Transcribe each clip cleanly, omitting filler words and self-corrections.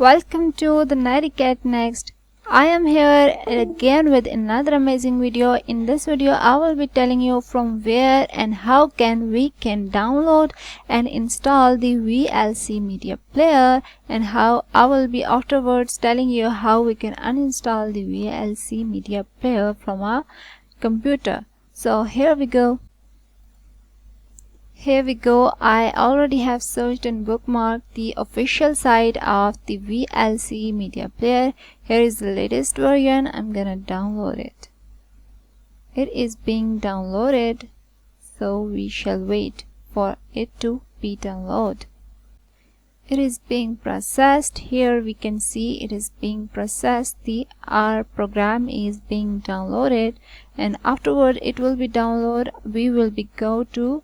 Welcome to the Netiquette Next. I am here again with another amazing video. In this video, I will be telling you from where and how we can download and install the VLC Media Player, and how I will be afterwards telling you how we can uninstall the VLC Media Player from our computer. So here we go. I already have searched and bookmarked the official site of the VLC Media Player. Here is the latest version. I'm gonna download it. It is being downloaded, so we shall wait for it to be downloaded. It is being processed. Here we can see it is being processed. Our program is being downloaded, and afterward it will be downloaded. We will go to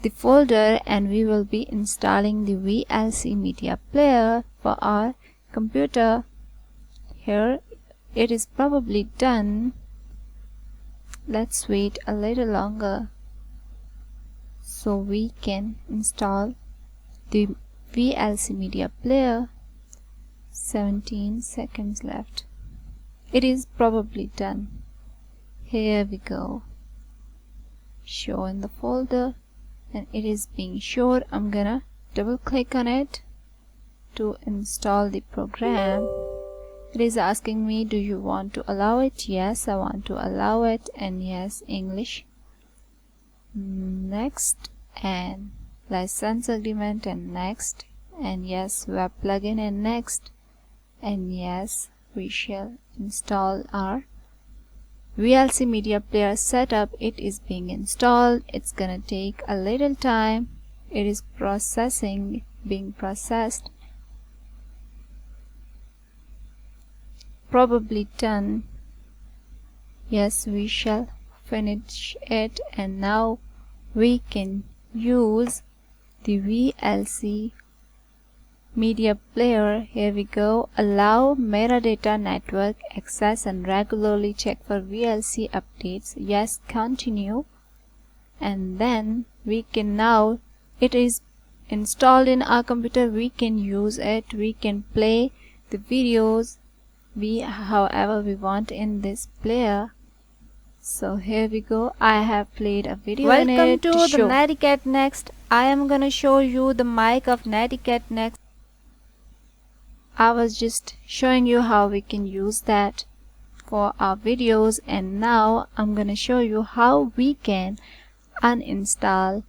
the folder and we will be installing the VLC Media Player for our computer. Here it is probably done. Let's wait a little longer so we can install the VLC Media Player. 17 seconds left. It is probably done. Here we go. Show in the folder, and it is being shown. I'm gonna double click on it to install the program. It is asking me, do you want to allow it? Yes, I want to allow it, and yes, English. Next, and license agreement, and next, and yes, web plugin, and next, and yes, we shall install our VLC Media Player setup. It is being installed. It's gonna take a little time. It is being processed. Probably done. Yes, we shall finish it, and now we can use the VLC Media Player. Here we go. Allow metadata network access and regularly check for VLC updates. Yes, continue. And then we can, now it is installed in our computer, we can use it. We can play the videos however we want in this player. So here we go. I have played a video in it. Welcome to the Netiquette Next. I am gonna show you the mic of Netiquette Next. I was just showing you how we can use that for our videos, and now I'm gonna show you how we can uninstall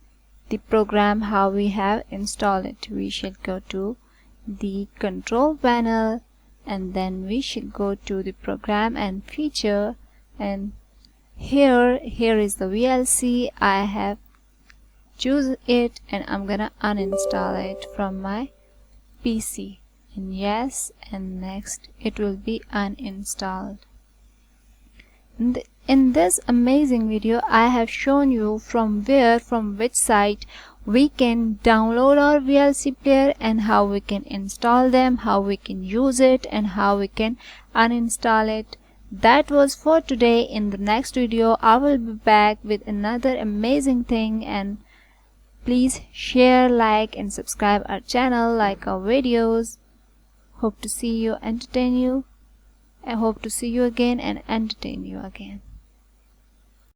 the program, how we have installed it. We should go to the control panel, and then we should go to the program and feature, and here is the VLC. I have choose it, and I'm gonna uninstall it from my PC. And yes, and next, it will be uninstalled. In this amazing video, I have shown you from which site we can download our VLC player, and how we can install them, how we can use it, and how we can uninstall it. That was for today. In the next video, I will be back with another amazing thing, and please share, like, and subscribe our channel, like our videos. Hope to see you, entertain you. I hope to see you again and entertain you again.